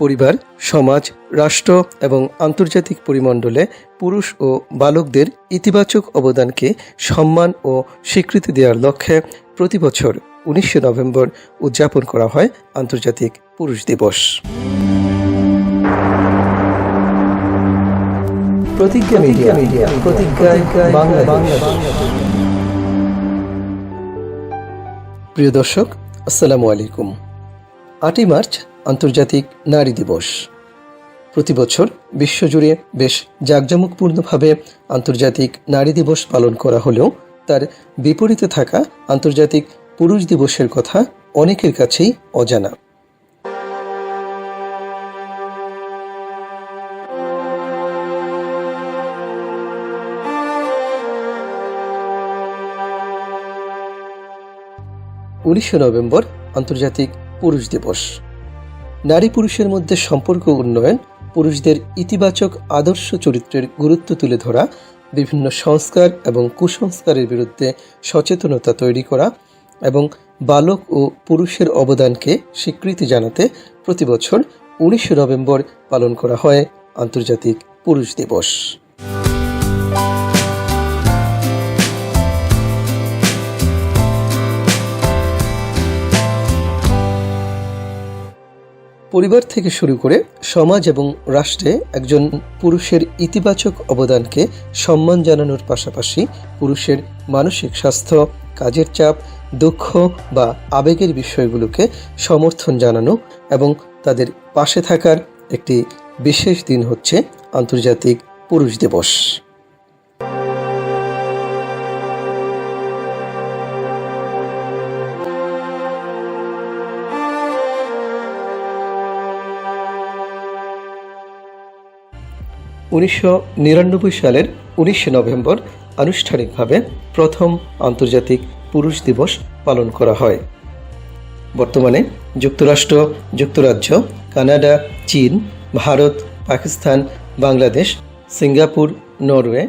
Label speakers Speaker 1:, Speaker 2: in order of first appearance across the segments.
Speaker 1: পরিবার, সমাজ, রাষ্ট্র এবং আন্তর্জাতিক পরিমণ্ডলে পুরুষ ও বালকদের ইতিবাচক অবদানকে সম্মান ও স্বীকৃতি দেওয়ার লক্ষ্যে প্রতি বছর 19 নভেম্বর উদযাপন করা হয় আন্তর্জাতিক পুরুষ দিবস। প্রতিজ্ঞা মিডিয়া, প্রতিজ্ঞায় বাংলাদেশ। প্রিয় দর্শক, আসসালামু আলাইকুম। 8ই মার্চ আন্তর্জাতিক নারী দিবস। প্রতি বছর বিশ্বজুড়ে বেশ জাঁকজমকপূর্ণভাবে আন্তর্জাতিক নারী দিবস পালন করা হলেও তার বিপরীতে থাকা আন্তর্জাতিক পুরুষ দিবসের কথা অনেকের কাছেই অজানা। নভেম্বর আন্তর্জাতিক পুরুষ দিবস। নারী পুরুষের মধ্যে সম্পর্ক উন্নয়ন, পুরুষদের ইতিবাচক আদর্শ চরিত্রের গুরুত্ব তুলে ধরা, বিভিন্ন সংস্কার এবং কুসংস্কারের বিরুদ্ধে সচেতনতা তৈরি করা এবং বালক ও পুরুষের অবদানকে স্বীকৃতি জানাতে প্রতি বছর 19 নভেম্বর পালন করা হয় আন্তর্জাতিক পুরুষ দিবস। পরিবার থেকে শুরু করে সমাজ এবং রাষ্ট্রে একজন পুরুষের ইতিবাচক অবদানকে সম্মান জানানোর পাশাপাশি পুরুষের মানসিক স্বাস্থ্য, কাজের চাপ, দুঃখ বা আবেগের বিষয়গুলোকে সমর্থন জানানো এবং তাদের পাশে থাকার একটি বিশেষ দিন হচ্ছে আন্তর্জাতিক পুরুষ দিবস। সালের 19 নভেম্বর আনুষ্ঠানিকভাবে প্রথম আন্তর্জাতিক পুরুষ দিবস পালন করা হয়। বর্তমানে যুক্তরাষ্ট্র, যুক্তরাজ্য, কানাডা, চীন, Bharat, Pakistan, Bangladesh, Singapore, Norway,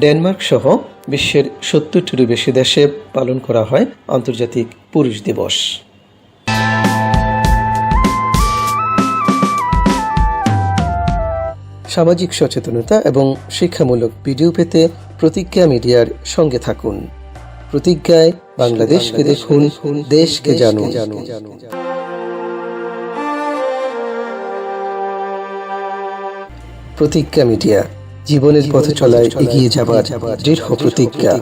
Speaker 1: Denmark সহ বিশ্বের 70টিরও বেশি দেশে পালন করা হয় আন্তর্জাতিক পুরুষ দিবস। সামাজিক সচেতনতা এবং শিক্ষামূলক ভিডিও পেতে প্রতিজ্ঞা মিডিয়ার সঙ্গে থাকুন। প্রতিজ্ঞায় বাংলাদেশকে দেখুন, দেশকে জানুন। প্রতিজ্ঞা মিডিয়া, জীবনের পথে চলায় এগিয়ে যাবার দৃঢ় প্রতিজ্ঞা।